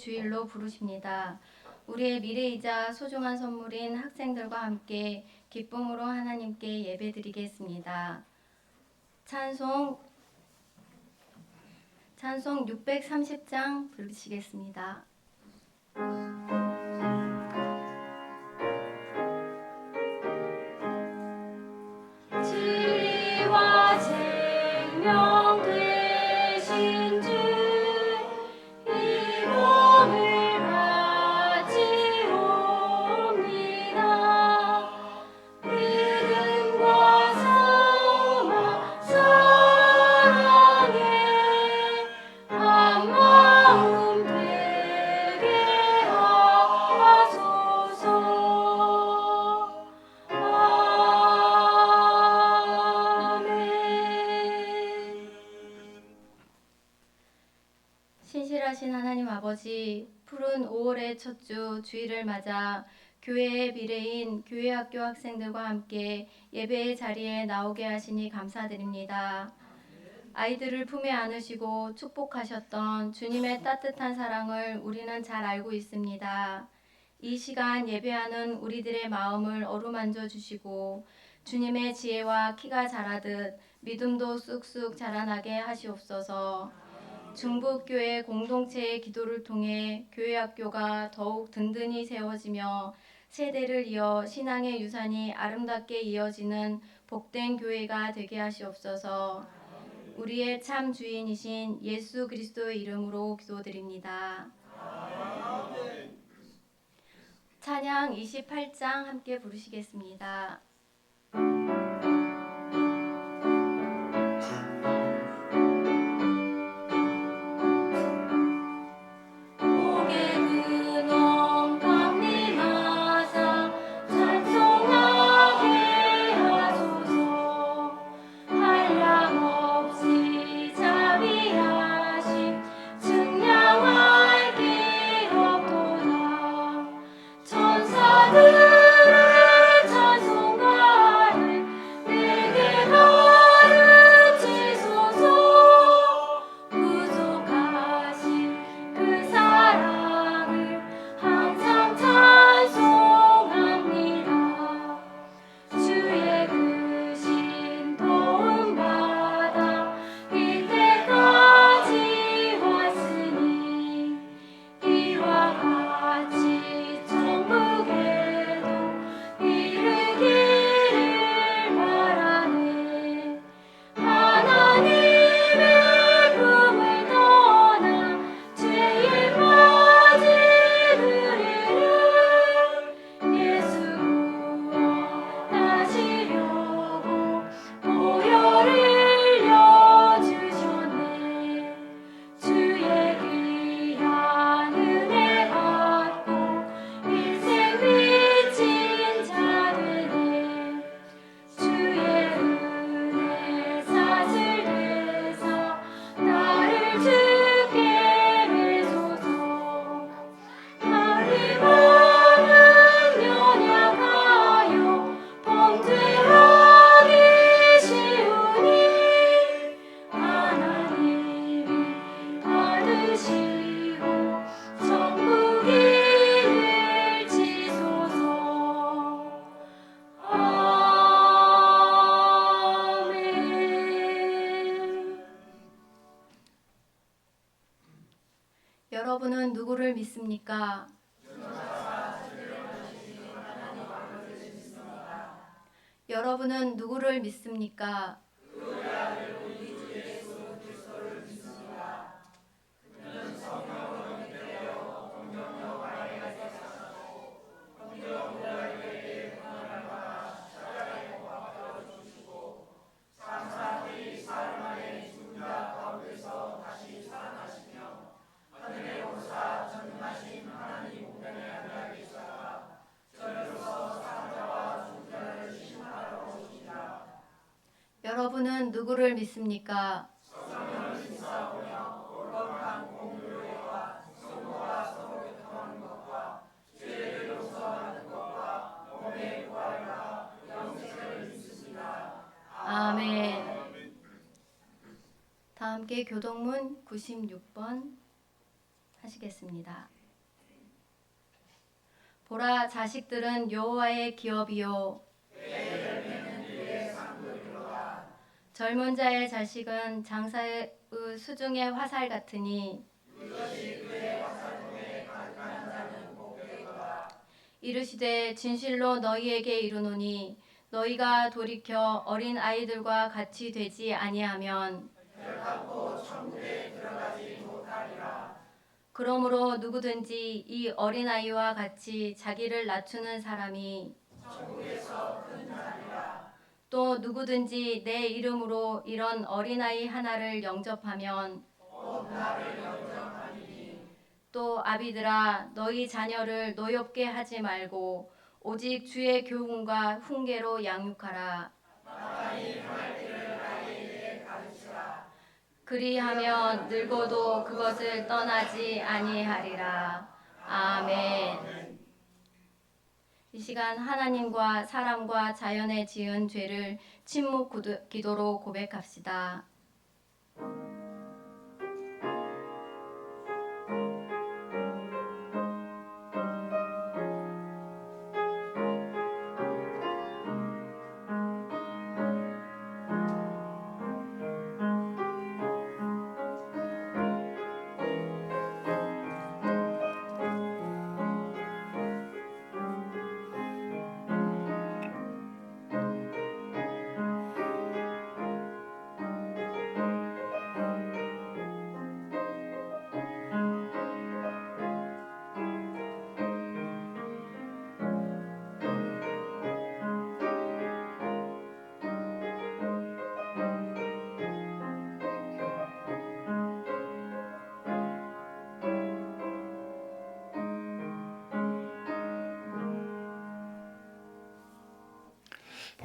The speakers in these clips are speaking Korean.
주일로 부르십니다. 우리의 미래이자 소중한 선물인 학생들과 함께 기쁨으로 하나님께 예배드리겠습니다. 찬송 630장 부르시겠습니다. 진리와 생명 되신 주 이 몸을 가지옵니다. 믿음과 소망 사랑에 한 마음 되게 하소서. 신실하신 하나님 아버지, 푸른 5월의 첫 주 주일을 맞아 교회의 미래인 교회학교 학생들과 함께 예배의 자리에 나오게 하시니 감사드립니다. 아이들을 품에 안으시고 축복하셨던 주님의 따뜻한 사랑을 우리는 잘 알고 있습니다. 이 시간 예배하는 우리들의 마음을 어루만져 주시고 주님의 지혜와 키가 자라듯 믿음도 쑥쑥 자라나게 하시옵소서. 중북교회 공동체의 기도를 통해 교회학교가 더욱 든든히 세워지며 세대를 이어 신앙의 유산이 아름답게 이어지는 복된 교회가 되게 하시옵소서. 우리의 참 주인이신 예수 그리스도의 이름으로 기도드립니다. 찬양 28장 함께 부르시겠습니다. 여러분은 누구를 믿습니까? 여러분은 누구를 믿습니까? 여러분은 누구를 믿습니까? 아멘. 다 함께 교동문 96번 하시겠습니다. 보라, 자식들은 여호와의 기업이요 젊은 자의 자식은 장사의 수중의 화살 같으니 이르시되 진실로 너희에게 이르노니 너희가 돌이켜 어린 아이들과 같이 되지 아니하면 그러므로 누구든지 이 어린아이와 같이 자기를 낮추는 사람이 또 누구든지 내 이름으로 이런 어린아이 하나를 영접하면 또 아비들아 너희 자녀를 노엽게 하지 말고 오직 주의 교훈과 훈계로 양육하라. 그리하면 늙어도 그것을 떠나지 아니하리라. 아멘. 이 시간 하나님과 사람과 자연에 지은 죄를 침묵 기도로 고백합시다.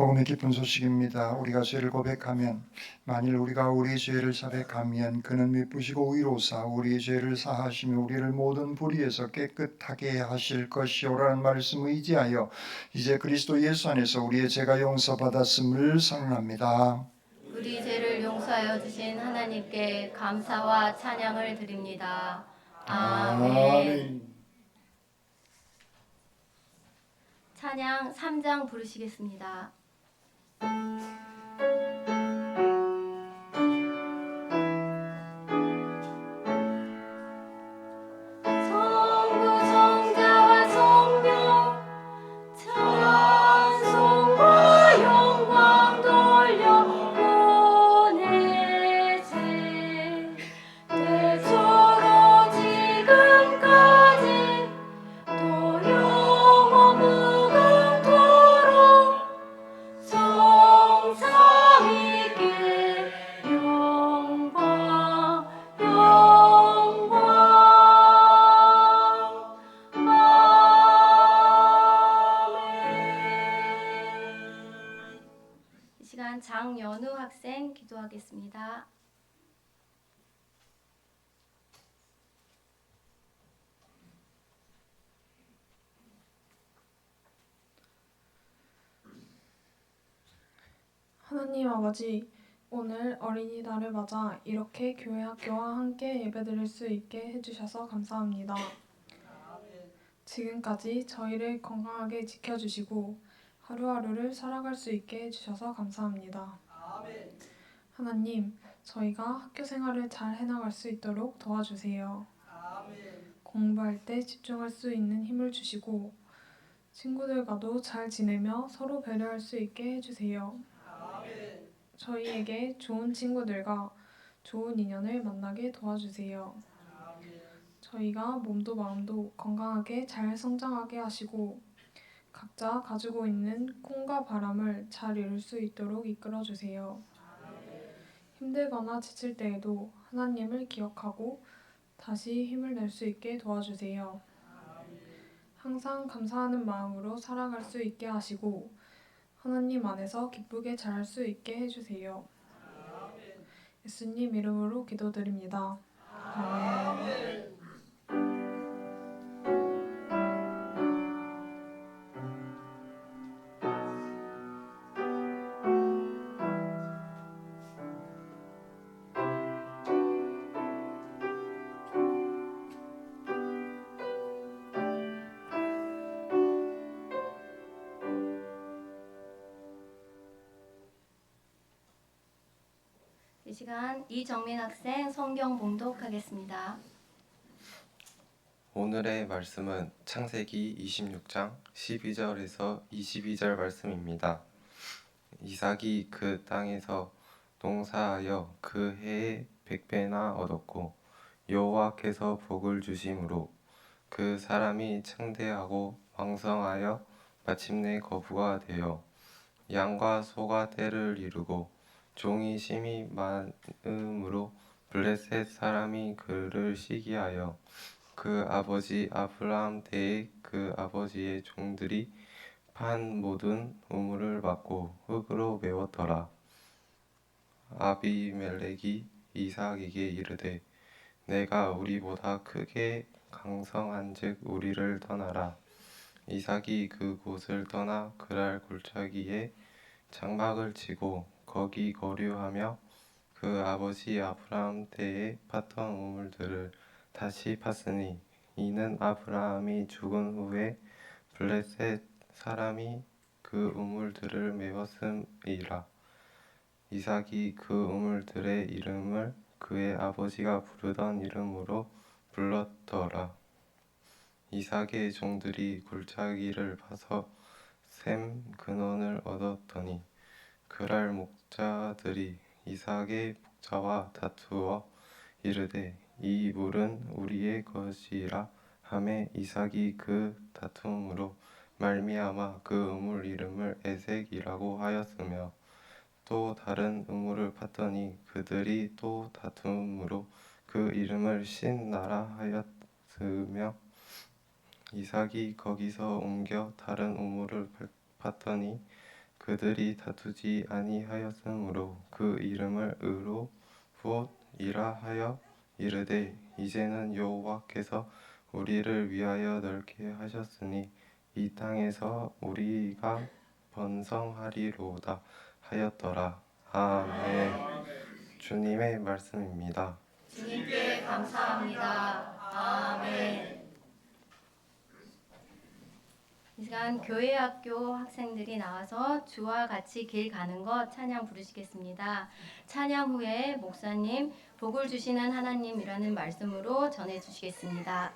복음의 기쁜 소식입니다. 우리가 죄를 고백하면 만일 우리가 우리 죄를 자백하면 그는 미쁘시고 의로사 우리 죄를 사하시며 우리를 모든 불의에서 깨끗하게 하실 것이오라는 말씀을 의지하여 이제 그리스도 예수 안에서 우리의 죄가 용서받았음을 선언합니다. 우리 죄를 용서하여 주신 하나님께 감사와 찬양을 드립니다. 아멘. 찬양 3장 부르시겠습니다. 장연우 학생 기도하겠습니다. 하나님 아버지, 오늘 어린이날을 맞아 이렇게 교회 학교와 함께 예배드릴 수 있게 해주셔서 감사합니다. 지금까지 저희를 건강하게 지켜주시고 하루하루를 살아갈 수 있게 해주셔서 감사합니다. 하나님, 저희가 학교 생활을 잘 해나갈 수 있도록 도와주세요. 공부할 때 집중할 수 있는 힘을 주시고 친구들과도 잘 지내며 서로 배려할 수 있게 해주세요. 저희에게 좋은 친구들과 좋은 인연을 만나게 도와주세요. 저희가 몸도 마음도 건강하게 잘 성장하게 하시고 각자 가지고 있는 꿈과 바람을 잘 이룰 수 있도록 이끌어주세요. 힘들거나 지칠 때에도 하나님을 기억하고 다시 힘을 낼 수 있게 도와주세요. 항상 감사하는 마음으로 살아갈 수 있게 하시고 하나님 안에서 기쁘게 자랄 수 있게 해주세요. 예수님 이름으로 기도드립니다. 아멘. 시간 이정민 학생 성경 봉독하겠습니다. 오늘의 말씀은 창세기 26장 12절에서 22절 말씀입니다. 이삭이 그 땅에서 농사하여 그 해에 100배나 얻었고 여호와께서 복을 주심으로 그 사람이 창대하고 왕성하여 마침내 거부가 되어 양과 소가 떼를 이루고 종이 심이 많음으로 블레셋 사람이 그를 시기하여 그 아버지 아브라함 때에 그 아버지의 종들이 판 모든 우물을 막고 흙으로 메웠더라. 아비멜렉이 이삭에게 이르되 내가 우리보다 크게 강성한즉 우리를 떠나라. 이삭이 그 곳을 떠나 그랄 골짜기에 장막을 치고 거기 거류하며 그 아버지 아브라함 때에 팠던 우물들을 다시 팠으니 이는 아브라함이 죽은 후에 블레셋 사람이 그 우물들을 메웠음이라. 이삭이 그 우물들의 이름을 그의 아버지가 부르던 이름으로 불렀더라. 이삭의 종들이 골짜기를 파서 샘 근원을 얻었더니 그랄 목자들이 이삭의 목자와 다투어 이르되 이 물은 우리의 것이라 하매 이삭이 그 다툼으로 말미암아 그 우물 이름을 에색이라고 하였으며 또 다른 우물을 팠더니 그들이 또 다툼으로 그 이름을 신나라 하였으며 이삭이 거기서 옮겨 다른 우물을 팠더니 그들이 다투지 아니하였으므로 그 이름을 의로 붓이라 하여 이르되 이제는 여호와께서 우리를 위하여 넓게 하셨으니 이 땅에서 우리가 번성하리로다 하였더라. 아멘. 주님의 말씀입니다. 주님께 감사합니다. 아멘. 이 시간 교회 학교 학생들이 나와서 주와 같이 길 가는 것 찬양 부르시겠습니다. 찬양 후에 목사님 복을 주시는 하나님이라는 말씀으로 전해 주시겠습니다.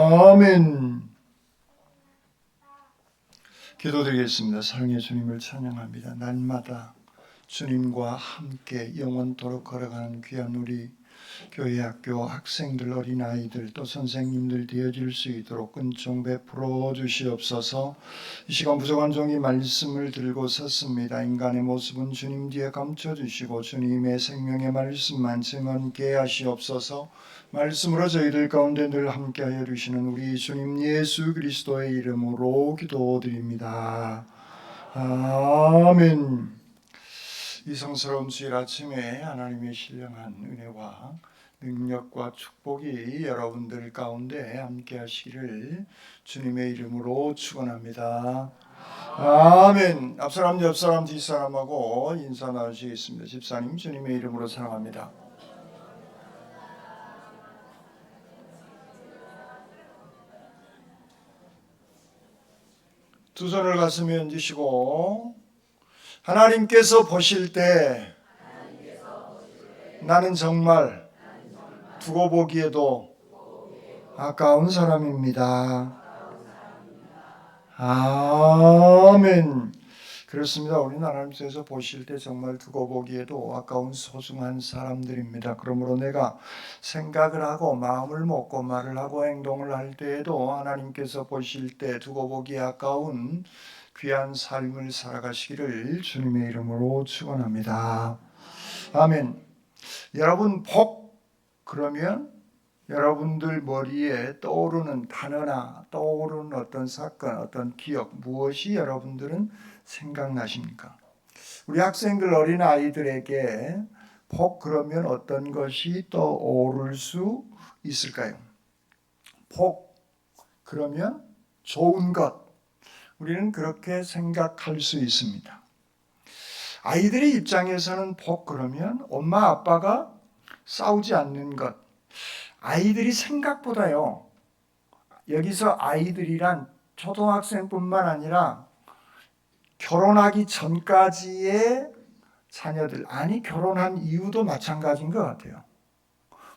아멘. 기도드리겠습니다. 사랑의 주님을 찬양합니다. 날마다 주님과 함께 영원토록 걸어가는 귀한 우리 교회 학교 학생들, 어린아이들 또 선생님들 되어질 수 있도록 은총 베풀어 주시옵소서. 이 시간 부족한 종이 말씀을 들고 섰습니다. 인간의 모습은 주님 뒤에 감춰주시고 주님의 생명의 말씀만 증언케 하시옵소서. 말씀으로 저희들 가운데 늘 함께하여 주시는 우리 주님 예수 그리스도의 이름으로 기도드립니다. 아멘. 이 성스러운 주일 아침에 하나님의 신령한 은혜와 능력과 축복이 여러분들 가운데 함께 하시기를 주님의 이름으로 축원합니다. 아멘. 앞사람, 옆사람, 뒷사람하고 인사 나누시겠습니다. 집사님, 주님의 이름으로 사랑합니다. 두 손을 가슴에 얹으시고 하나님께서 보실 때 나는 정말 두고 보기에도 아까운 사람입니다. 아멘. 그렇습니다. 우리는 하나님께서 보실 때 정말 두고 보기에도 아까운 소중한 사람들입니다. 그러므로 내가 생각을 하고 마음을 먹고 말을 하고 행동을 할 때에도 하나님께서 보실 때 두고 보기에 아까운 귀한 삶을 살아가시기를 주님의 이름으로 축원합니다. 아멘. 여러분, 복 그러면 여러분들 머리에 떠오르는 단어나 떠오르는 어떤 사건, 어떤 기억, 무엇이 여러분들은 생각나십니까? 우리 학생들, 어린 아이들에게 복 그러면 어떤 것이 떠오를 수 있을까요? 복 그러면 좋은 것. 우리는 그렇게 생각할 수 있습니다. 아이들의 입장에서는 복 그러면 엄마 아빠가 싸우지 않는 것. 아이들이 생각보다요. 여기서 아이들이란 초등학생뿐만 아니라 결혼하기 전까지의 자녀들, 아니 결혼한 이유도 마찬가지인 것 같아요.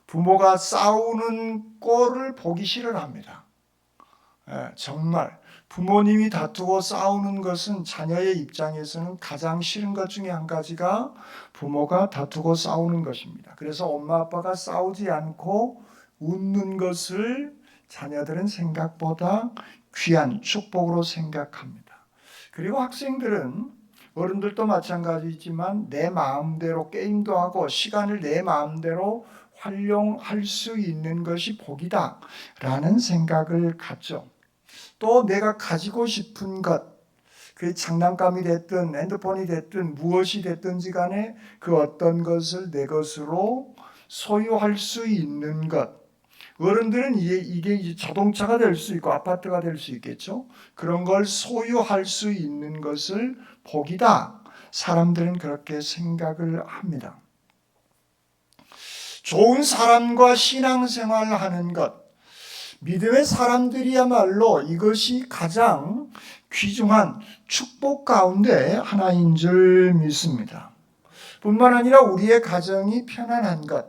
부모가 싸우는 꼴을 보기 싫어합니다. 정말 부모님이 다투고 싸우는 것은 자녀의 입장에서는 가장 싫은 것 중에 한 가지가 부모가 다투고 싸우는 것입니다. 그래서 엄마 아빠가 싸우지 않고 웃는 것을 자녀들은 생각보다 귀한 축복으로 생각합니다. 그리고 학생들은 어른들도 마찬가지지만 내 마음대로 게임도 하고 시간을 내 마음대로 활용할 수 있는 것이 복이다 라는 생각을 갖죠. 또 내가 가지고 싶은 것, 그게 장난감이 됐든 핸드폰이 됐든 무엇이 됐든지 간에 그 어떤 것을 내 것으로 소유할 수 있는 것. 어른들은 이게 자동차가 될 수 있고 아파트가 될 수 있겠죠. 그런 걸 소유할 수 있는 것을 복이다. 사람들은 그렇게 생각을 합니다. 좋은 사람과 신앙생활을 하는 것. 믿음의 사람들이야말로 이것이 가장 귀중한 축복 가운데 하나인 줄 믿습니다. 뿐만 아니라 우리의 가정이 편안한 것,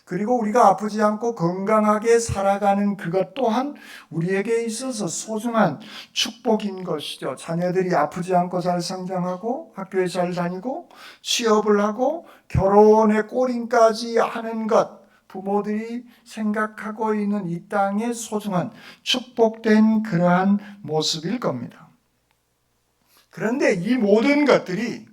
그리고 우리가 아프지 않고 건강하게 살아가는 그것 또한 우리에게 있어서 소중한 축복인 것이죠. 자녀들이 아프지 않고 잘 성장하고 학교에 잘 다니고 취업을 하고 결혼의 꼬림까지 하는 것, 부모들이 생각하고 있는 이 땅의 소중한 축복된 그러한 모습일 겁니다. 그런데 이 모든 것들이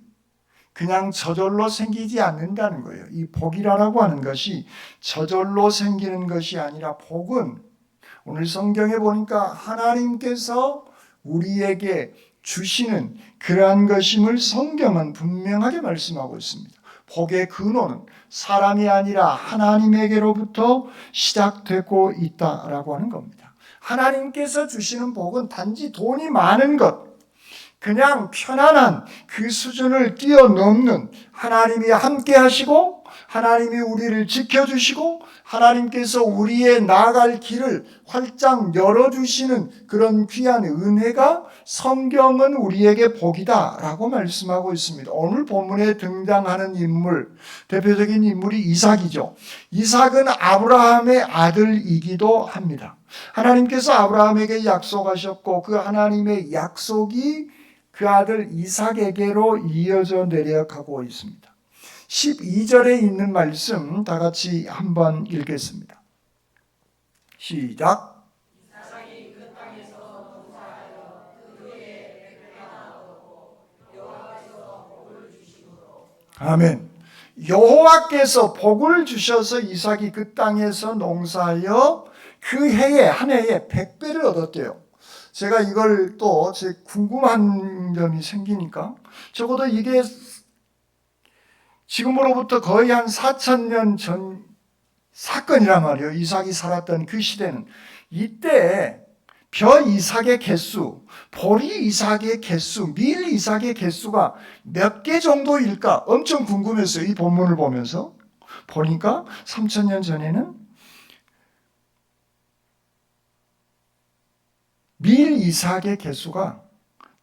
그냥 저절로 생기지 않는다는 거예요. 이 복이라고 하는 것이 저절로 생기는 것이 아니라 복은 오늘 성경에 보니까 하나님께서 우리에게 주시는 그러한 것임을 성경은 분명하게 말씀하고 있습니다. 복의 근원은 사람이 아니라 하나님에게로부터 시작되고 있다라고 하는 겁니다. 하나님께서 주시는 복은 단지 돈이 많은 것, 그냥 편안한 그 수준을 뛰어넘는 하나님이 함께 하시고 하나님이 우리를 지켜주시고 하나님께서 우리의 나아갈 길을 활짝 열어주시는 그런 귀한 은혜가 성경은 우리에게 복이다라고 말씀하고 있습니다. 오늘 본문에 등장하는 인물, 대표적인 인물이 이삭이죠. 이삭은 아브라함의 아들이기도 합니다. 하나님께서 아브라함에게 약속하셨고 그 하나님의 약속이 그 아들 이삭에게로 이어져 내려가고 있습니다. 12절에 있는 말씀 다 같이 한번 읽겠습니다. 시작. 아멘. 여호와께서 복을 주셔서 이삭이 그 땅에서 농사하여 그 해에 한 해에 100배를 얻었대요. 제가 이걸 또 제 궁금한 점이 생기니까 적어도 이게 지금으로부터 거의 한 4,000년 전 사건이란 말이에요. 이삭이 살았던 그 시대는. 이때 벼 이삭의 개수, 보리 이삭의 개수, 밀 이삭의 개수가 몇 개 정도일까? 엄청 궁금했어요. 이 본문을 보면서. 보니까 3,000년 전에는 밀 이삭의 개수가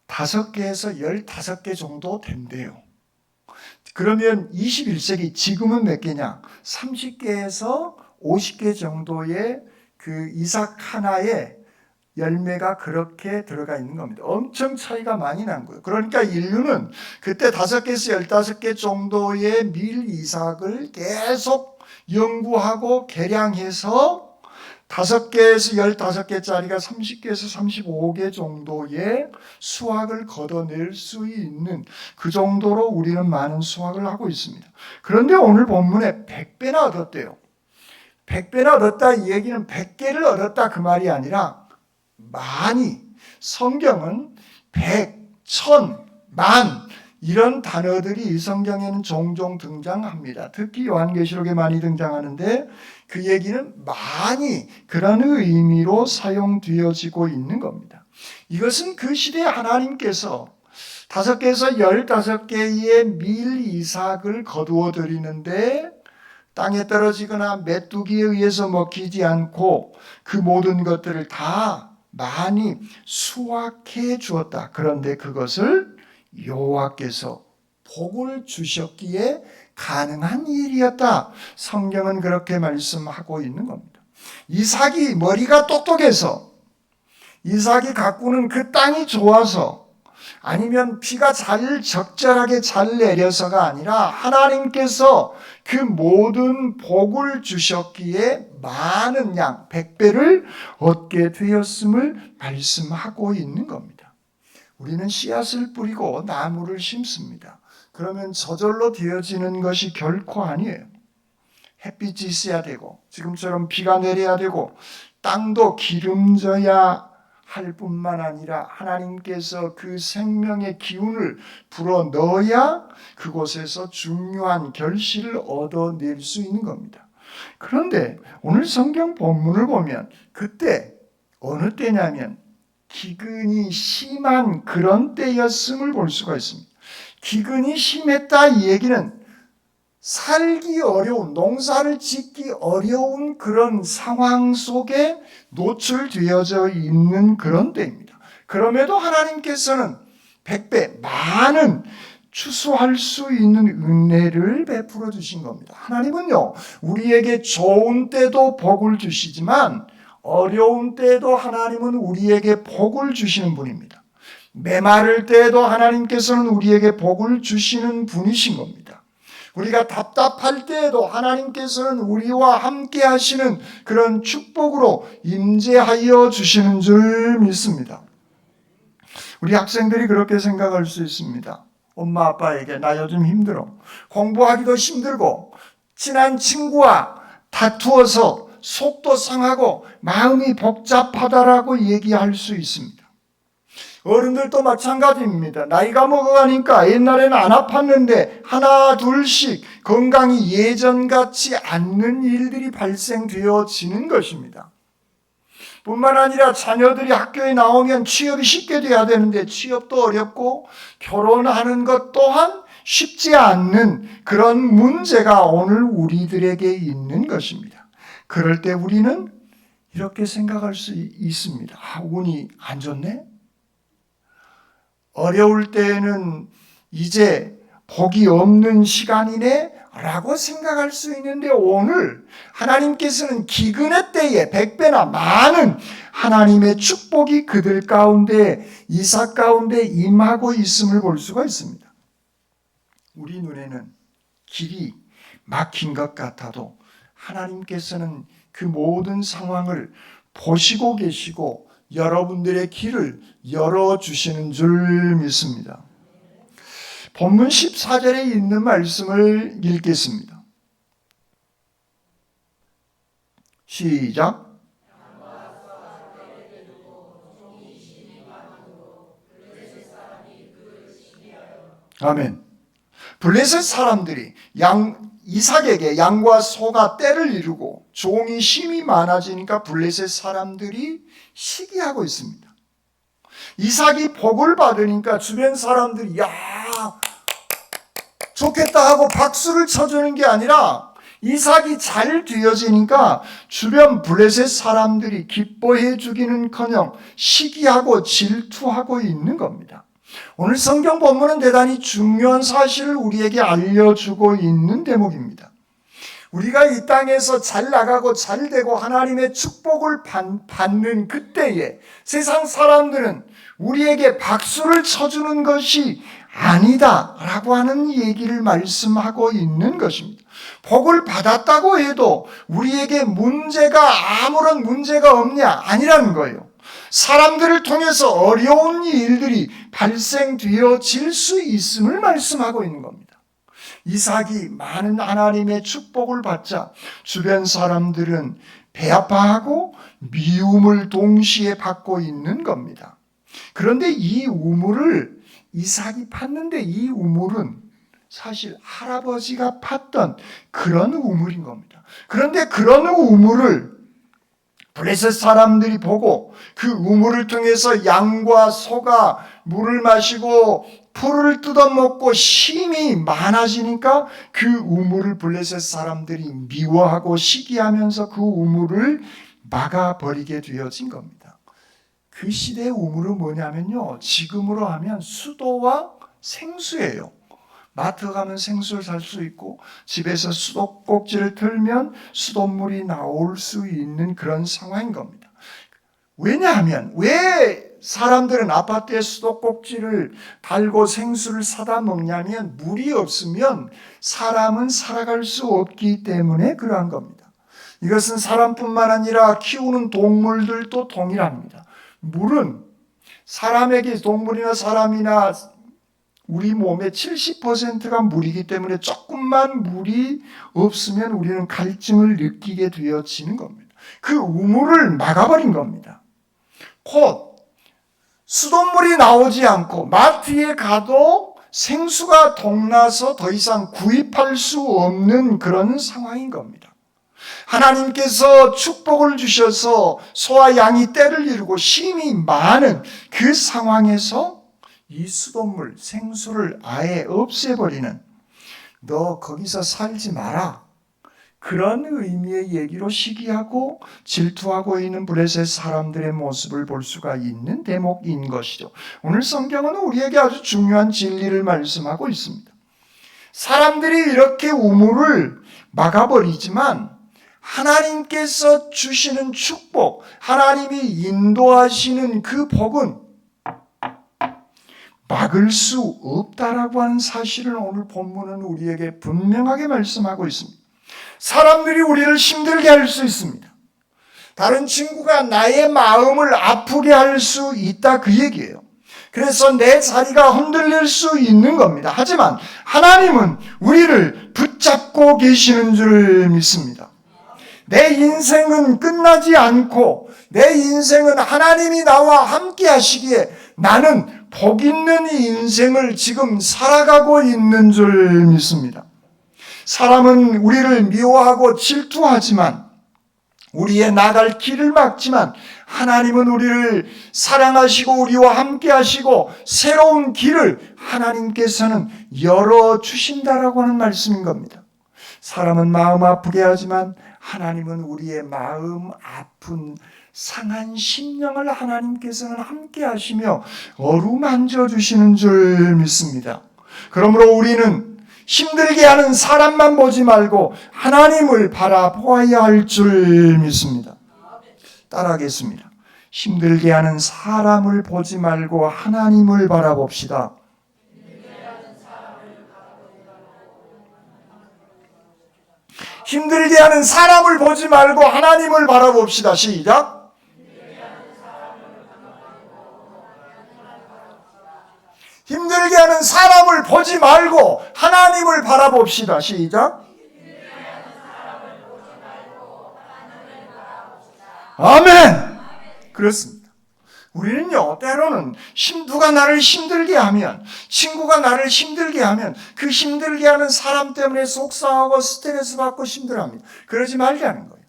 5개에서 15개 정도 된대요. 그러면 21세기 지금은 몇 개냐? 30개에서 50개 정도의 그 이삭 하나에 열매가 그렇게 들어가 있는 겁니다. 엄청 차이가 많이 난 거예요. 그러니까 인류는 그때 5개에서 15개 정도의 밀 이삭을 계속 연구하고 개량해서 5개에서 15개짜리가 30개에서 35개 정도의 수확을 걷어낼 수 있는 그 정도로 우리는 많은 수확을 하고 있습니다. 그런데 오늘 본문에 100배나 얻었대요. 100배나 얻었다 이 얘기는 100개를 얻었다 그 말이 아니라 많이, 성경은 100, 1000, 만 이런 단어들이 이 성경에는 종종 등장합니다. 특히 요한계시록에 많이 등장하는데 그 얘기는 많이 그런 의미로 사용되어지고 있는 겁니다. 이것은 그 시대에 하나님께서 5개에서 15개의 밀 이삭을 거두어 드리는데 땅에 떨어지거나 메뚜기에 의해서 먹히지 않고 그 모든 것들을 다 많이 수확해 주었다. 그런데 그것을 여호와께서 복을 주셨기에 가능한 일이었다. 성경은 그렇게 말씀하고 있는 겁니다. 이삭이 머리가 똑똑해서, 이삭이 가꾸는 그 땅이 좋아서, 아니면 비가 적절하게 잘 내려서가 아니라 하나님께서 그 모든 복을 주셨기에 많은 양 100배를 얻게 되었음을 말씀하고 있는 겁니다. 우리는 씨앗을 뿌리고 나무를 심습니다. 그러면 저절로 되어지는 것이 결코 아니에요. 햇빛이 있어야 되고 지금처럼 비가 내려야 되고 땅도 기름져야 할 뿐만 아니라 하나님께서 그 생명의 기운을 불어 넣어야 그곳에서 중요한 결실을 얻어낼 수 있는 겁니다. 그런데 오늘 성경 본문을 보면 그때 어느 때냐면 기근이 심한 그런 때였음을 볼 수가 있습니다. 기근이 심했다 이 얘기는 살기 어려운, 농사를 짓기 어려운 그런 상황 속에 노출되어져 있는 그런 때입니다. 그럼에도 하나님께서는 100배 많은 추수할 수 있는 은혜를 베풀어 주신 겁니다. 하나님은요, 우리에게 좋은 때도 복을 주시지만 어려운 때도 하나님은 우리에게 복을 주시는 분입니다. 메마를 때에도 하나님께서는 우리에게 복을 주시는 분이신 겁니다. 우리가 답답할 때에도 하나님께서는 우리와 함께 하시는 그런 축복으로 임재하여 주시는 줄 믿습니다. 우리 학생들이 그렇게 생각할 수 있습니다. 엄마 아빠에게 나 요즘 힘들어. 공부하기도 힘들고 친한 친구와 다투어서 속도 상하고 마음이 복잡하다라고 얘기할 수 있습니다. 어른들도 마찬가지입니다. 나이가 먹어가니까 옛날에는 안 아팠는데 하나 둘씩 건강이 예전 같지 않는 일들이 발생되어지는 것입니다. 뿐만 아니라 자녀들이 학교에 나오면 취업이 쉽게 돼야 되는데 취업도 어렵고 결혼하는 것 또한 쉽지 않는 그런 문제가 오늘 우리들에게 있는 것입니다. 그럴 때 우리는 이렇게 생각할 수 있습니다. 운이 안 좋네? 어려울 때는 이제 복이 없는 시간이네? 라고 생각할 수 있는데 오늘 하나님께서는 기근의 때에 100배나 많은 하나님의 축복이 그들 가운데, 이삭 가운데 임하고 있음을 볼 수가 있습니다. 우리 눈에는 길이 막힌 것 같아도 하나님께서는 그 모든 상황을 보시고 계시고 여러분들의 길을 열어주시는 줄 믿습니다. 본문 14절에 있는 말씀을 읽겠습니다. 시작. 아멘. 블레셋 사람들이 이삭에게 양과 소가 떼를 이루고 종이 힘이 많아지니까 블레셋 사람들이 시기하고 있습니다. 이삭이 복을 받으니까 주변 사람들이 야 좋겠다 하고 박수를 쳐주는 게 아니라 이삭이 잘 되어지니까 주변 블레셋 사람들이 기뻐해 주기는커녕 시기하고 질투하고 있는 겁니다. 오늘 성경 본문은 대단히 중요한 사실을 우리에게 알려주고 있는 대목입니다. 우리가 이 땅에서 잘 나가고 잘 되고 하나님의 축복을 받는 그때에 세상 사람들은 우리에게 박수를 쳐주는 것이 아니다 라고 하는 얘기를 말씀하고 있는 것입니다. 복을 받았다고 해도 우리에게 아무런 문제가 없냐? 아니라는 거예요. 사람들을 통해서 어려운 일들이 발생되어질 수 있음을 말씀하고 있는 겁니다. 이삭이 많은 하나님의 축복을 받자 주변 사람들은 배아파하고 미움을 동시에 받고 있는 겁니다. 그런데 이 우물을 이삭이 팠는데 이 우물은 사실 할아버지가 팠던 그런 우물인 겁니다. 그런데 그런 우물을 블레셋 사람들이 보고 그 우물을 통해서 양과 소가 물을 마시고 풀을 뜯어먹고 힘이 많아지니까 그 우물을 블레셋 사람들이 미워하고 시기하면서 그 우물을 막아버리게 되어진 겁니다. 그 시대의 우물은 뭐냐면요, 지금으로 하면 수도와 생수예요. 마트 가면 생수를 살 수 있고 집에서 수도꼭지를 틀면 수돗물이 나올 수 있는 그런 상황인 겁니다. 왜냐하면 왜 사람들은 아파트에 수도꼭지를 달고 생수를 사다 먹냐면 물이 없으면 사람은 살아갈 수 없기 때문에 그러한 겁니다. 이것은 사람뿐만 아니라 키우는 동물들도 동일합니다. 물은 사람에게, 동물이나 사람이나 우리 몸의 70%가 물이기 때문에 조금만 물이 없으면 우리는 갈증을 느끼게 되어지는 겁니다. 그 우물을 막아버린 겁니다. 곧 수돗물이 나오지 않고 마트에 가도 생수가 동나서 더 이상 구입할 수 없는 그런 상황인 겁니다. 하나님께서 축복을 주셔서 소와 양이 떼를 이루고 힘이 많은 그 상황에서 이 수돗물, 생수를 아예 없애버리는, 너 거기서 살지 마라, 그런 의미의 얘기로 시기하고 질투하고 있는 블레셋 사람들의 모습을 볼 수가 있는 대목인 것이죠. 오늘 성경은 우리에게 아주 중요한 진리를 말씀하고 있습니다. 사람들이 이렇게 우물을 막아버리지만 하나님께서 주시는 축복, 하나님이 인도하시는 그 복은 막을 수 없다라고 하는 사실을 오늘 본문은 우리에게 분명하게 말씀하고 있습니다. 사람들이 우리를 힘들게 할 수 있습니다. 다른 친구가 나의 마음을 아프게 할 수 있다, 그 얘기예요. 그래서 내 자리가 흔들릴 수 있는 겁니다. 하지만 하나님은 우리를 붙잡고 계시는 줄 믿습니다. 내 인생은 끝나지 않고 내 인생은 하나님이 나와 함께 하시기에 나는 복 있는 이 인생을 지금 살아가고 있는 줄 믿습니다. 사람은 우리를 미워하고 질투하지만, 우리의 나갈 길을 막지만 하나님은 우리를 사랑하시고 우리와 함께 하시고 새로운 길을 하나님께서는 열어주신다라고 하는 말씀인 겁니다. 사람은 마음 아프게 하지만 하나님은 우리의 마음 아픈 상한 심령을 하나님께서는 함께 하시며 어루만져 주시는 줄 믿습니다. 그러므로 우리는 힘들게 하는 사람만 보지 말고 하나님을 바라보아야 할 줄 믿습니다. 따라하겠습니다. 힘들게 하는 사람을 보지 말고 하나님을 바라봅시다. 힘들게 하는 사람을 보지 말고 하나님을 바라봅시다. 시작. 힘들게 하는 사람을 보지 말고 하나님을 바라봅시다. 시작. 아멘. 그렇습니다. 우리는요, 때로는 누가 나를 힘들게 하면, 친구가 나를 힘들게 하면 그 힘들게 하는 사람 때문에 속상하고 스트레스 받고 힘들어합니다. 그러지 말자는 거예요.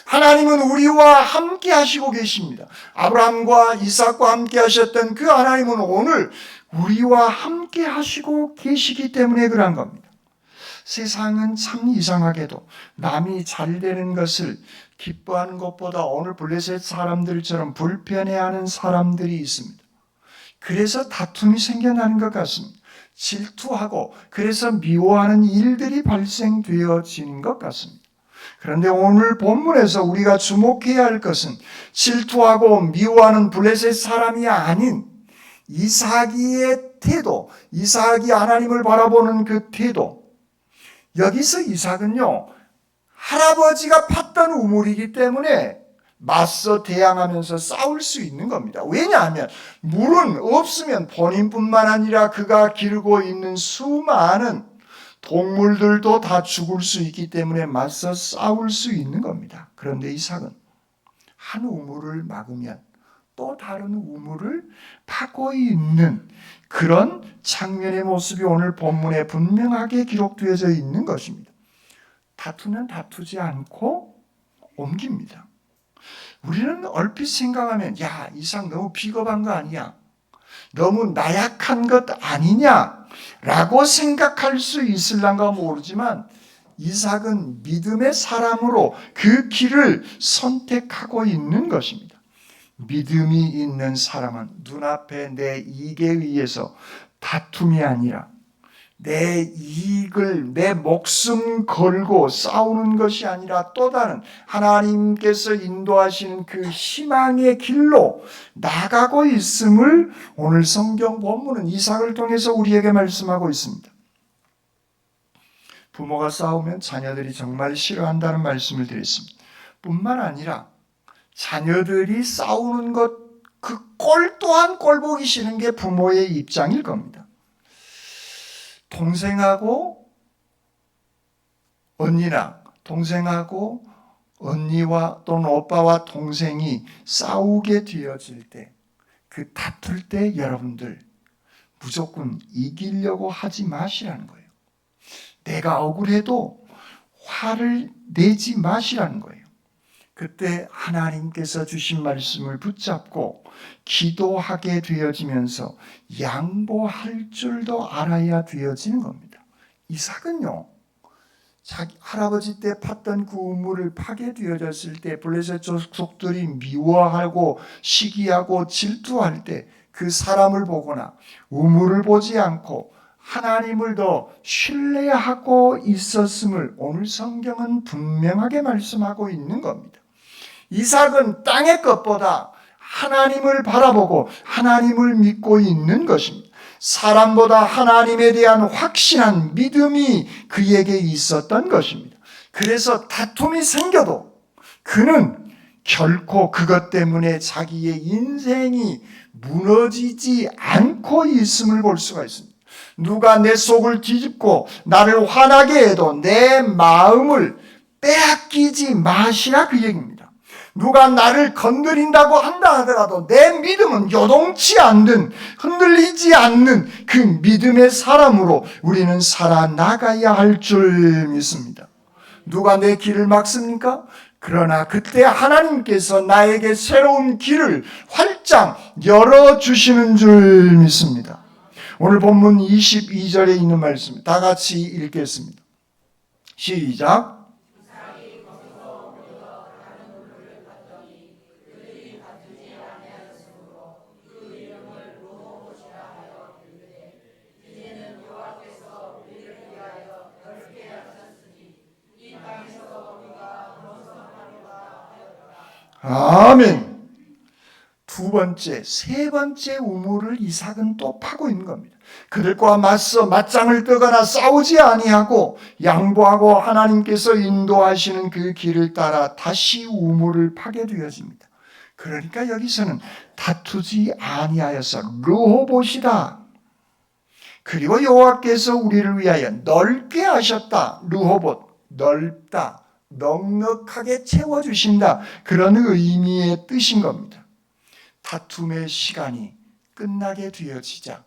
하나님은 우리와 함께 하시고 계십니다. 아브라함과 이삭과 함께 하셨던 그 하나님은 오늘 우리와 함께 하시고 계시기 때문에 그런 겁니다. 세상은 참 이상하게도 남이 잘 되는 것을 기뻐하는 것보다 오늘 블레셋 사람들처럼 불편해하는 사람들이 있습니다. 그래서 다툼이 생겨나는 것 같습니다. 질투하고 그래서 미워하는 일들이 발생되어지는 것 같습니다. 그런데 오늘 본문에서 우리가 주목해야 할 것은 질투하고 미워하는 블레셋 사람이 아닌 이삭의 태도, 이삭이 하나님을 바라보는 그 태도. 여기서 이삭은요, 할아버지가 팠던 우물이기 때문에 맞서 대항하면서 싸울 수 있는 겁니다. 왜냐하면 물은 없으면 본인뿐만 아니라 그가 기르고 있는 수많은 동물들도 다 죽을 수 있기 때문에 맞서 싸울 수 있는 겁니다. 그런데 이삭은 한 우물을 막으면 또 다른 우물을 파고 있는 그런 장면의 모습이 오늘 본문에 분명하게 기록되어져 있는 것입니다. 다투면 다투지 않고 옮깁니다. 우리는 얼핏 생각하면 야, 이삭 너무 비겁한 거 아니야? 너무 나약한 것 아니냐? 라고 생각할 수 있을란가 모르지만 이삭은 믿음의 사람으로 그 길을 선택하고 있는 것입니다. 믿음이 있는 사람은 눈앞에 내 이익에 의해서 다툼이 아니라 내 이익을 내 목숨 걸고 싸우는 것이 아니라 또 다른 하나님께서 인도하시는 그 희망의 길로 나가고 있음을 오늘 성경 본문은 이삭을 통해서 우리에게 말씀하고 있습니다. 부모가 싸우면 자녀들이 정말 싫어한다는 말씀을 드렸습니다. 뿐만 아니라 자녀들이 싸우는 것 그 꼴 또한 꼴 보기 싫은 게 부모의 입장일 겁니다. 동생하고 언니나 동생하고 언니와 또는 오빠와 동생이 싸우게 되어질 때, 그 다툴 때 여러분들 무조건 이기려고 하지 마시라는 거예요. 내가 억울해도 화를 내지 마시라는 거예요. 그때 하나님께서 주신 말씀을 붙잡고 기도하게 되어지면서 양보할 줄도 알아야 되어지는 겁니다. 이삭은요, 자기 할아버지 때 팠던 그 우물을 파게 되어졌을 때 블레셋 족속들이 미워하고 시기하고 질투할 때 그 사람을 보거나 우물을 보지 않고 하나님을 더 신뢰하고 있었음을 오늘 성경은 분명하게 말씀하고 있는 겁니다. 이삭은 땅의 것보다 하나님을 바라보고 하나님을 믿고 있는 것입니다. 사람보다 하나님에 대한 확신한 믿음이 그에게 있었던 것입니다. 그래서 다툼이 생겨도 그는 결코 그것 때문에 자기의 인생이 무너지지 않고 있음을 볼 수가 있습니다. 누가 내 속을 뒤집고 나를 화나게 해도 내 마음을 빼앗기지 마시라, 그 얘기입니다. 누가 나를 건드린다고 한다 하더라도 내 믿음은 요동치 않는, 흔들리지 않는 그 믿음의 사람으로 우리는 살아나가야 할 줄 믿습니다. 누가 내 길을 막습니까? 그러나 그때 하나님께서 나에게 새로운 길을 활짝 열어주시는 줄 믿습니다. 오늘 본문 22절에 있는 말씀 다 같이 읽겠습니다. 시작. 아멘. 두 번째, 세 번째 우물을 이삭은 또 파고 있는 겁니다. 그들과 맞서 맞짱을 뜨거나 싸우지 아니하고 양보하고 하나님께서 인도하시는 그 길을 따라 다시 우물을 파게 되어집니다. 그러니까 여기서는 다투지 아니하여서 르호봇이다. 그리고 여호와께서 우리를 위하여 넓게 하셨다. 르호봇, 넓다, 넉넉하게 채워주신다. 그런 의미의 뜻인 겁니다. 다툼의 시간이 끝나게 되어지자,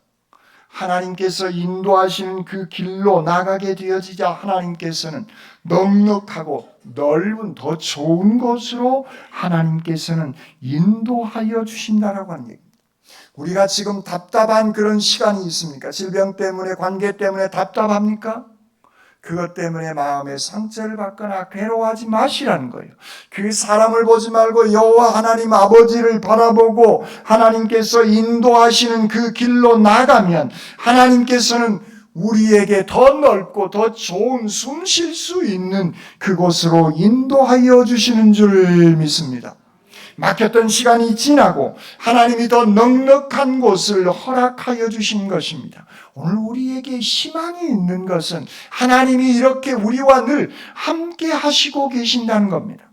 하나님께서 인도하시는 그 길로 나가게 되어지자 하나님께서는 넉넉하고 넓은 더 좋은 곳으로 하나님께서는 인도하여 주신다라고 하는 얘기입니다. 우리가 지금 답답한 그런 시간이 있습니까? 질병 때문에, 관계 때문에 답답합니까? 그것 때문에 마음에 상처를 받거나 괴로워하지 마시라는 거예요. 그 사람을 보지 말고 여호와 하나님 아버지를 바라보고 하나님께서 인도하시는 그 길로 나가면 하나님께서는 우리에게 더 넓고 더 좋은 숨 쉴 수 있는 그곳으로 인도하여 주시는 줄 믿습니다. 막혔던 시간이 지나고 하나님이 더 넉넉한 곳을 허락하여 주신 것입니다. 오늘 우리에게 희망이 있는 것은 하나님이 이렇게 우리와 늘 함께 하시고 계신다는 겁니다.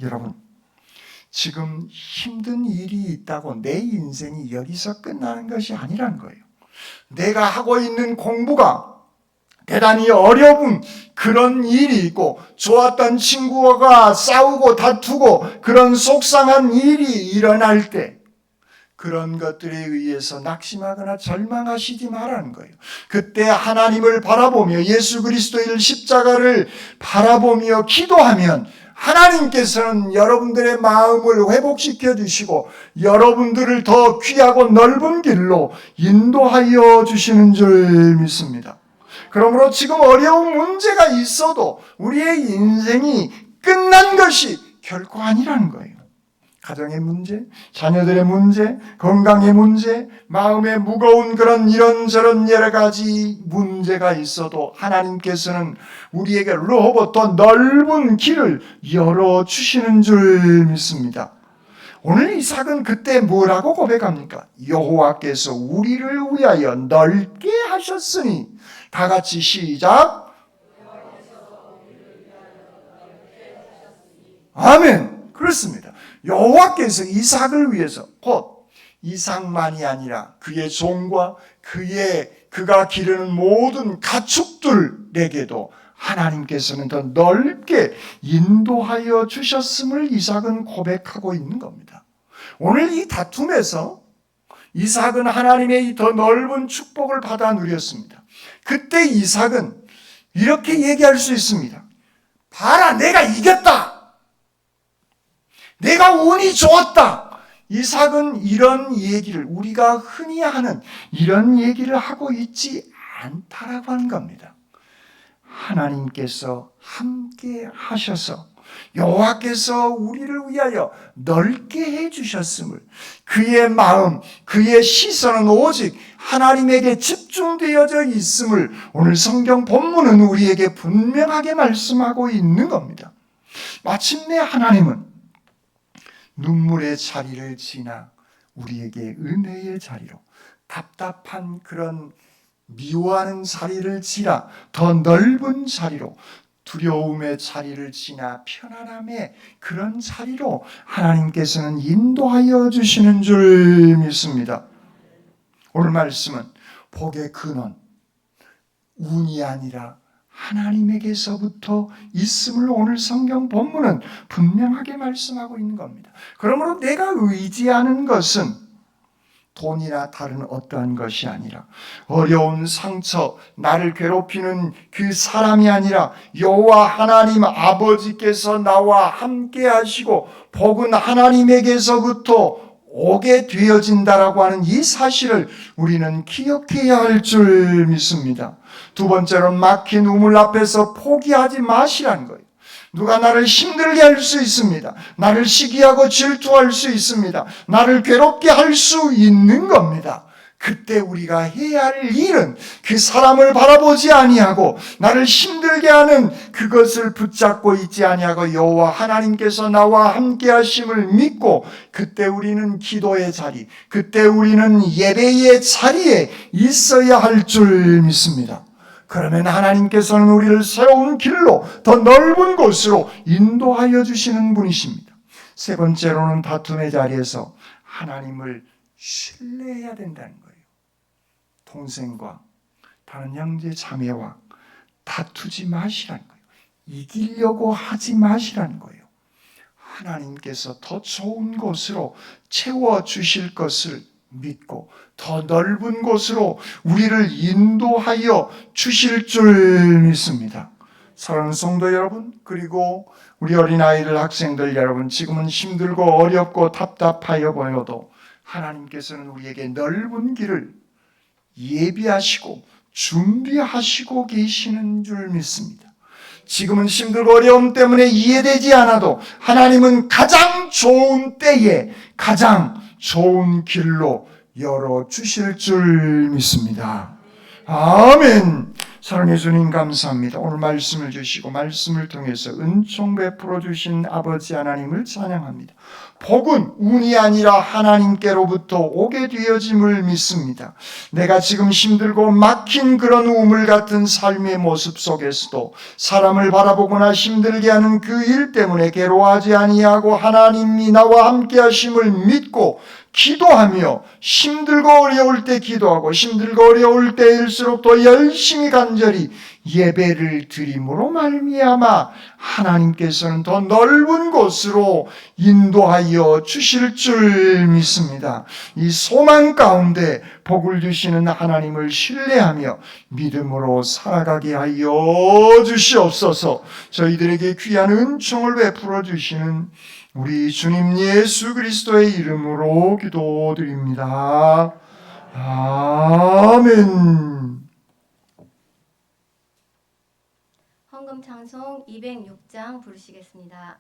여러분, 지금 힘든 일이 있다고 내 인생이 여기서 끝나는 것이 아니라는 거예요. 내가 하고 있는 공부가 대단히 어려운 그런 일이 있고 좋았던 친구가 싸우고 다투고 그런 속상한 일이 일어날 때 그런 것들에 의해서 낙심하거나 절망하시지 말라는 거예요. 그때 하나님을 바라보며 예수 그리스도의 십자가를 바라보며 기도하면 하나님께서는 여러분들의 마음을 회복시켜 주시고 여러분들을 더 귀하고 넓은 길로 인도하여 주시는 줄 믿습니다. 그러므로 지금 어려운 문제가 있어도 우리의 인생이 끝난 것이 결코 아니라는 거예요. 가정의 문제, 자녀들의 문제, 건강의 문제, 마음에 무거운 그런 이런저런 여러 가지 문제가 있어도 하나님께서는 우리에게 르호봇 더 넓은 길을 열어주시는 줄 믿습니다. 오늘 이삭은 그때 뭐라고 고백합니까? 여호와께서 우리를 위하여 넓게 하셨으니. 다 같이 시작. 아멘. 그렇습니다. 여호와께서 이삭을 위해서 곧 이삭만이 아니라 그의 종과 그가 기르는 모든 가축들에게도 하나님께서는 더 넓게 인도하여 주셨음을 이삭은 고백하고 있는 겁니다. 오늘 이 다툼에서 이삭은 하나님의 더 넓은 축복을 받아 누렸습니다. 그때 이삭은 이렇게 얘기할 수 있습니다. 봐라, 내가 이겼다. 내가 운이 좋았다. 이삭은 이런 얘기를, 우리가 흔히 하는 이런 얘기를 하고 있지 않다라고 하는 겁니다. 하나님께서 함께 하셔서 여호와께서 우리를 위하여 넓게 해주셨음을, 그의 마음, 그의 시선은 오직 하나님에게 집중되어져 있음을 오늘 성경 본문은 우리에게 분명하게 말씀하고 있는 겁니다. 마침내 하나님은 눈물의 자리를 지나 우리에게 은혜의 자리로, 답답한 그런 미워하는 자리를 지나 더 넓은 자리로, 두려움의 자리를 지나 편안함의 그런 자리로 하나님께서는 인도하여 주시는 줄 믿습니다. 오늘 말씀은 복의 근원, 운이 아니라 하나님에게서부터 있음을 오늘 성경 본문은 분명하게 말씀하고 있는 겁니다. 그러므로 내가 의지하는 것은 돈이나 다른 어떠한 것이 아니라, 어려운 상처, 나를 괴롭히는 그 사람이 아니라 여호와 하나님 아버지께서 나와 함께 하시고 복은 하나님에게서부터 오게 되어진다라고 하는 이 사실을 우리는 기억해야 할 줄 믿습니다. 두 번째로, 막힌 우물 앞에서 포기하지 마시라는 거예요. 누가 나를 힘들게 할 수 있습니다. 나를 시기하고 질투할 수 있습니다. 나를 괴롭게 할 수 있는 겁니다. 그때 우리가 해야 할 일은 그 사람을 바라보지 아니하고 나를 힘들게 하는 그것을 붙잡고 있지 아니하고 여호와 하나님께서 나와 함께 하심을 믿고 그때 우리는 기도의 자리, 그때 우리는 예배의 자리에 있어야 할 줄 믿습니다. 그러면 하나님께서는 우리를 새로운 길로 더 넓은 곳으로 인도하여 주시는 분이십니다. 세 번째로는 다툼의 자리에서 하나님을 신뢰해야 된다는 거예요. 동생과 다른 형제 자매와 다투지 마시라는 거예요. 이기려고 하지 마시라는 거예요. 하나님께서 더 좋은 곳으로 채워주실 것을 믿고 더 넓은 곳으로 우리를 인도하여 주실 줄 믿습니다. 사랑하는 성도 여러분, 그리고 우리 어린아이들, 학생들 여러분, 지금은 힘들고 어렵고 답답하여 보여도 하나님께서는 우리에게 넓은 길을 예비하시고 준비하시고 계시는 줄 믿습니다. 지금은 힘들고 어려움 때문에 이해되지 않아도 하나님은 가장 좋은 때에 가장 좋은 길로 열어주실 줄 믿습니다. 아멘. 사랑해 주님 감사합니다. 오늘 말씀을 주시고 말씀을 통해서 은총 베풀어 주신 아버지 하나님을 찬양합니다. 복은 운이 아니라 하나님께로부터 오게 되어짐을 믿습니다. 내가 지금 힘들고 막힌 그런 우물 같은 삶의 모습 속에서도 사람을 바라보거나 힘들게 하는 그 일 때문에 괴로워하지 아니하고 하나님이 나와 함께 하심을 믿고 기도하며 힘들고 어려울 때 기도하고 힘들고 어려울 때일수록 더 열심히 간절히 예배를 드림으로 말미암아 하나님께서는 더 넓은 곳으로 인도하여 주실 줄 믿습니다. 이 소망 가운데 복을 주시는 하나님을 신뢰하며 믿음으로 살아가게 하여 주시옵소서. 저희들에게 귀한 은총을 베풀어 주시는 우리 주님 예수 그리스도의 이름으로 기도드립니다. 아멘. 헌금 찬송 206장 부르시겠습니다.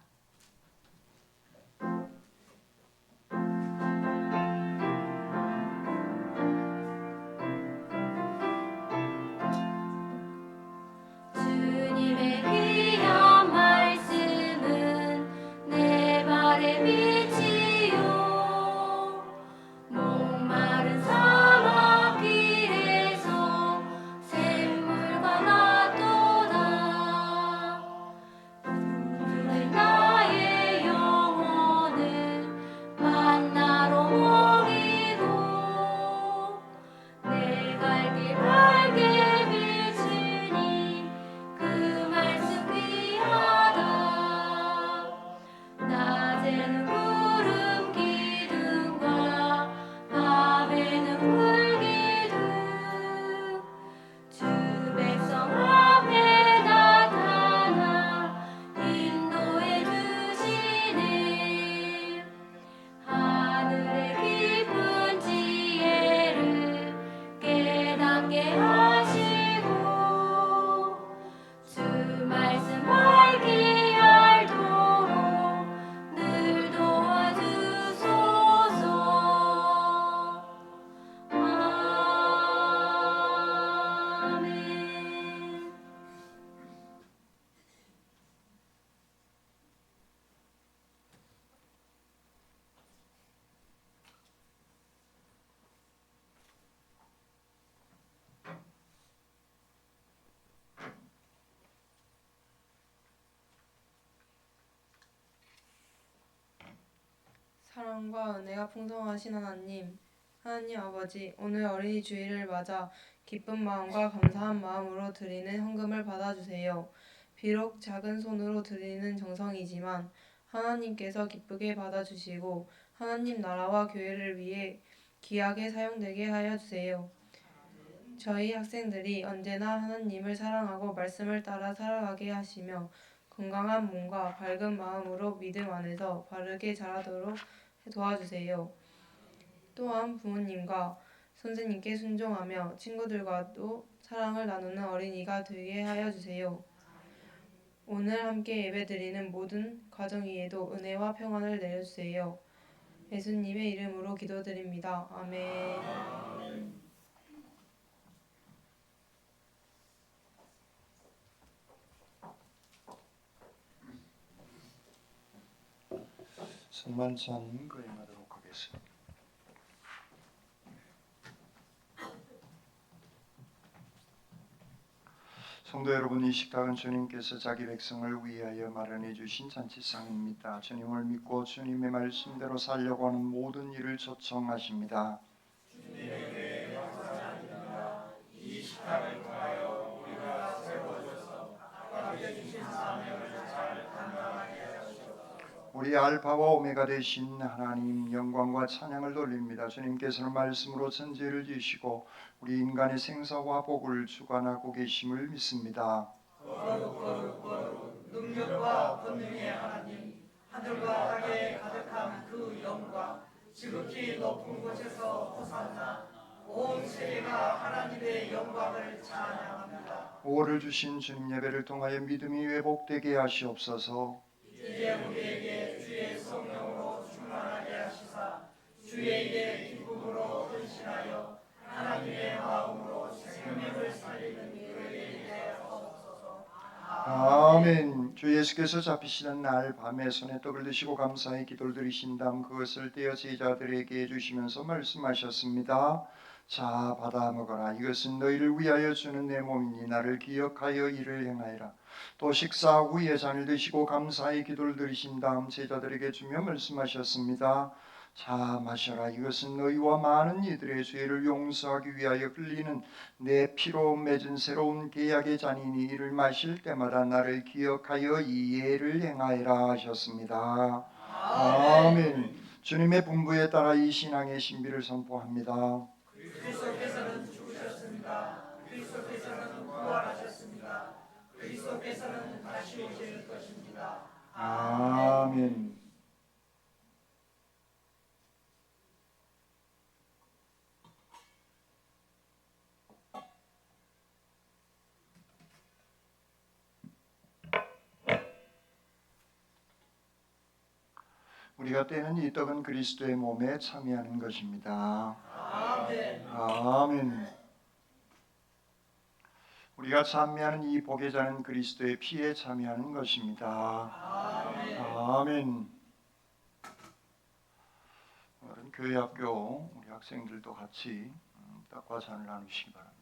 주님의 귀한 말씀은 내 발의 빛이요 목마른 사막 길에서 샘물과 같도다. 부르는 나의 영혼을 만나러 먹이고 내 갈 길 밝게 비추니 그 말씀 귀하다. 낮에는 구름 기둥과 밤에는 불 기둥 주 백성 앞에 나타나 인도해 주시네. 하늘의 깊은 지혜를 깨닫게 하시고 주 말씀 밝히 알도록 늘 도와주소서. 아멘. 사랑과 은혜가 풍성하신 하나님, 하나님 아버지, 오늘 어린이 주일을 맞아 기쁜 마음과 감사한 마음으로 드리는 헌금을 받아주세요. 비록 작은 손으로 드리는 정성이지만 하나님께서 기쁘게 받아주시고 하나님 나라와 교회를 위해 귀하게 사용되게 하여 주세요. 저희 학생들이 언제나 하나님을 사랑하고 말씀을 따라 살아가게 하시며 건강한 몸과 밝은 마음으로 믿음 안에서 바르게 자라도록 도와주세요. 또한 부모님과 선생님께 순종하며 친구들과도 사랑을 나누는 어린이가 되게 하여 주세요. 오늘 함께 예배드리는 모든 가정 위에도 은혜와 평안을 내려주세요. 예수님의 이름으로 기도드립니다. 아멘. 성만찬 거행하도록 하겠습니다. 성도 여러분, 이 식탁은 주님께서 자기 백성을 위하여 마련해 주신 잔치상입니다. 주님을 믿고 주님의 말씀대로 살려고 하는 모든 일을 초청하십니다. 우리 알파와 오메가 되신 하나님, 영광과 찬양을 돌립니다. 주님께서는 말씀으로 천지를 지으시고 우리 인간의 생사와 복을 주관하고 계심을 믿습니다. 능력과 권능의 하나님, 하늘과 땅에 가득한 그 영광, 지극히 높은 곳에서 호산나, 온 세계가 하나님의 영광을 찬양합니다. 5월을 주신 주님 예배를 통하여 믿음이 회복되게 하시옵소서. 이제 우리에게 주의 성령으로 충만하게 하시사, 주의 일에 기쁨으로 헌신하여 하나님의 마음으로 생명을 살리는 그에게 이르게 하옵소서. 아멘. 주 예수께서 잡히시는 날 밤에 손에 떡을 드시고 감사의 기도를 드리신 다음 그것을 떼어 제자들에게 주시면서 말씀하셨습니다. 자, 받아 먹어라. 이것은 너희를 위하여 주는 내 몸이니 나를 기억하여 이를 행하여라. 또 식사 후에 잔을 드시고 감사의 기도를 드리신 다음 제자들에게 주며 말씀하셨습니다. 자, 마셔라. 이것은 너희와 많은 이들의 죄를 용서하기 위하여 흘리는 내 피로 맺은 새로운 계약의 잔이니 이를 마실 때마다 나를 기억하여 이 예를 행하여라 하셨습니다. 아멘. 주님의 분부에 따라 이 신앙의 신비를 선포합니다. 그리스도께서는 죽으셨습니다. 그리스도께서는 부활하셨습니다. 그리스도께서는 다시 오실 것입니다. 아멘. 우리가 떼는 이 떡은 그리스도의 몸에 참여하는 것입니다. 아멘. 아멘. 우리가 참여하는 이 복의 잔은 그리스도의 피에 참여하는 것입니다. 아멘. 오늘은 교회 학교 우리 학생들도 같이 떡과 잔을 나누시기 바랍니다.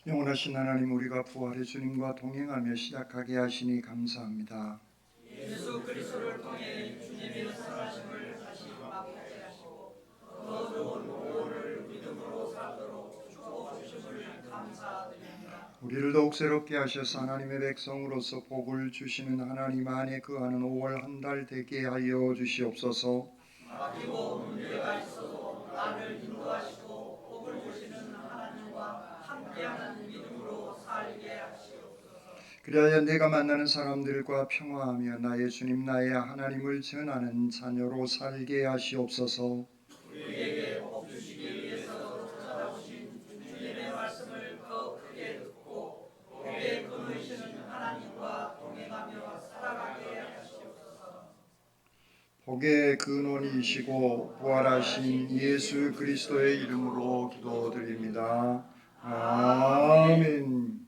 영원하신 하나님, 우리가 부활의 주님과 동행하며 시작하게 하시니 감사합니다. 예수 그리스도를 통해 주님의 살아심을 다시 맛보게 하시고 더 좋은 오후를 믿음으로 살도록 축복해 주심을 감사드립니다. 우리를 더욱 새롭게 하셔서 하나님의 백성으로서 복을 주시는 하나님 안에 거하는 5월 한 달 되게 하여 주시옵소서. 맡기고 문제가 있어도 나를 인도하시고 복을 주시는 하나님과 함께하는 믿음으로 살게 하시옵소서. 그리하여 내가 만나는 사람들과 평화하며 나의 주님 나의 하나님을 전하는 자녀로 살게 하시옵소서. 우리에게 복 주시기 위해서 찾아오신 주님의 말씀을 더 크게 듣고 복에 끊으시는 하나님과 동행하며 살아가게 하시옵소서. 복의 근원이시고 부활하신 예수 그리스도의 이름으로 기도드립니다. 아멘.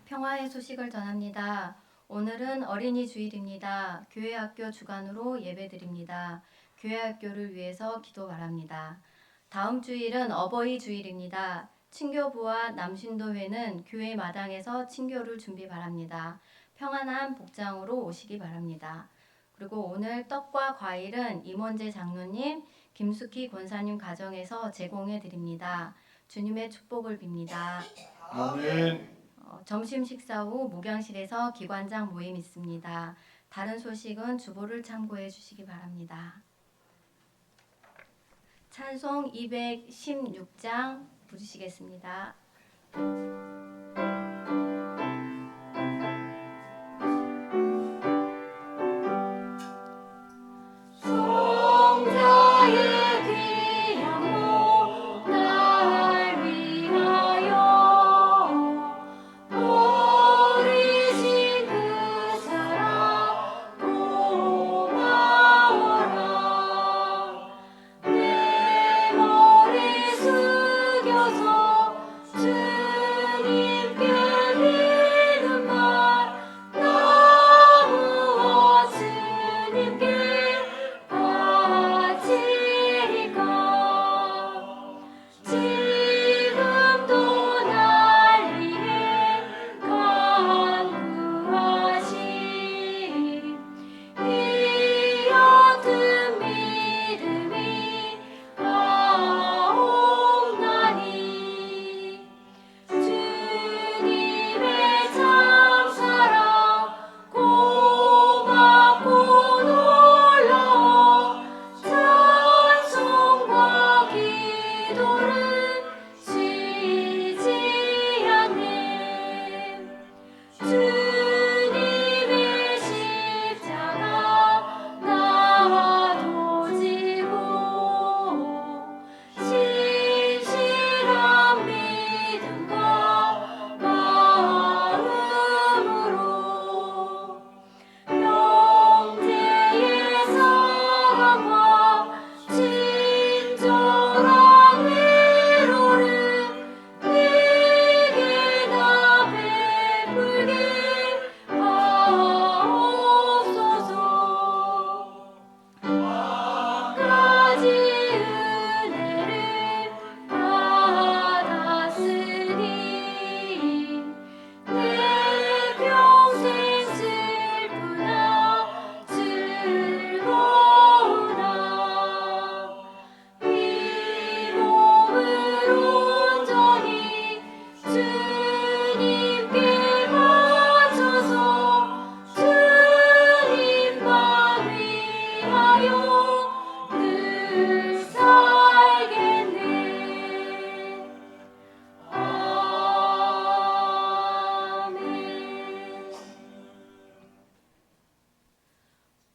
평화의 소식을 전합니다. 오늘은 어린이 주일입니다. 교회학교 주간으로 예배드립니다. 교회학교를 위해서 기도 바랍니다. 다음 주일은 어버이 주일입니다. 친교부와 남신도회는 교회 마당에서 친교를 준비 바랍니다. 평안한 복장으로 오시기 바랍니다. 그리고 오늘 떡과 과일은 임원재 장로님, 김숙희 권사님 가정에서 제공해 드립니다. 주님의 축복을 빕니다. 아멘. 점심 식사 후 목양실에서 기관장 모임 있습니다. 다른 소식은 주보를 참고해 주시기 바랍니다. 찬송 216장 부르시겠습니다.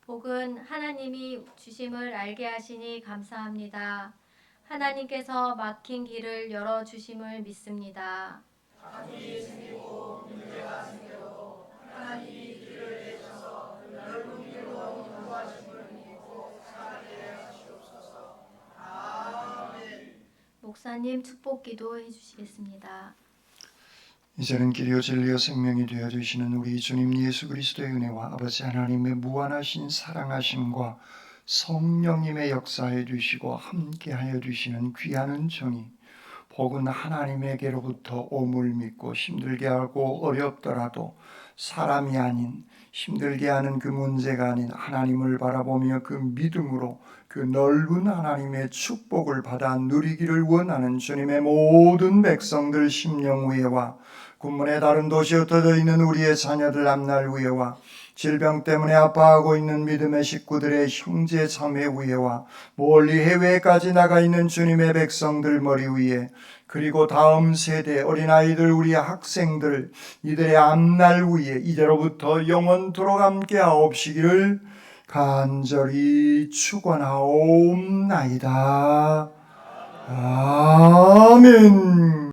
복은 하나님이 주심을 알게 하시니 감사합니다. 하나님께서 막힌 길을 열어 주심을 믿습니다. 목사님 축복 기도해 주시겠습니다. 이제는 길이요 진리요 생명이 되어 주시는 우리 주님 예수 그리스도의 은혜와 아버지 하나님의 무한하신 사랑하심과 성령님의 역사해 주시고 함께하여 주시는 귀한 은총이 복은 하나님에게로부터 오물 믿고 힘들게 하고 어렵더라도 사람이 아닌 힘들게 하는 그 문제가 아닌 하나님을 바라보며 그 믿음으로 그 넓은 하나님의 축복을 받아 누리기를 원하는 주님의 모든 백성들 심령 위에와 군문의 다른 도시에 흩어져 있는 우리의 자녀들 앞날 위에와 질병 때문에 아파하고 있는 믿음의 식구들의 형제 자매 위에와 멀리 해외까지 나가 있는 주님의 백성들 머리 위에 그리고 다음 세대 어린아이들 우리 학생들 이들의 앞날 위에 이제로부터 영원토록 함께 하옵시기를 간절히 축원하옵나이다. 아멘.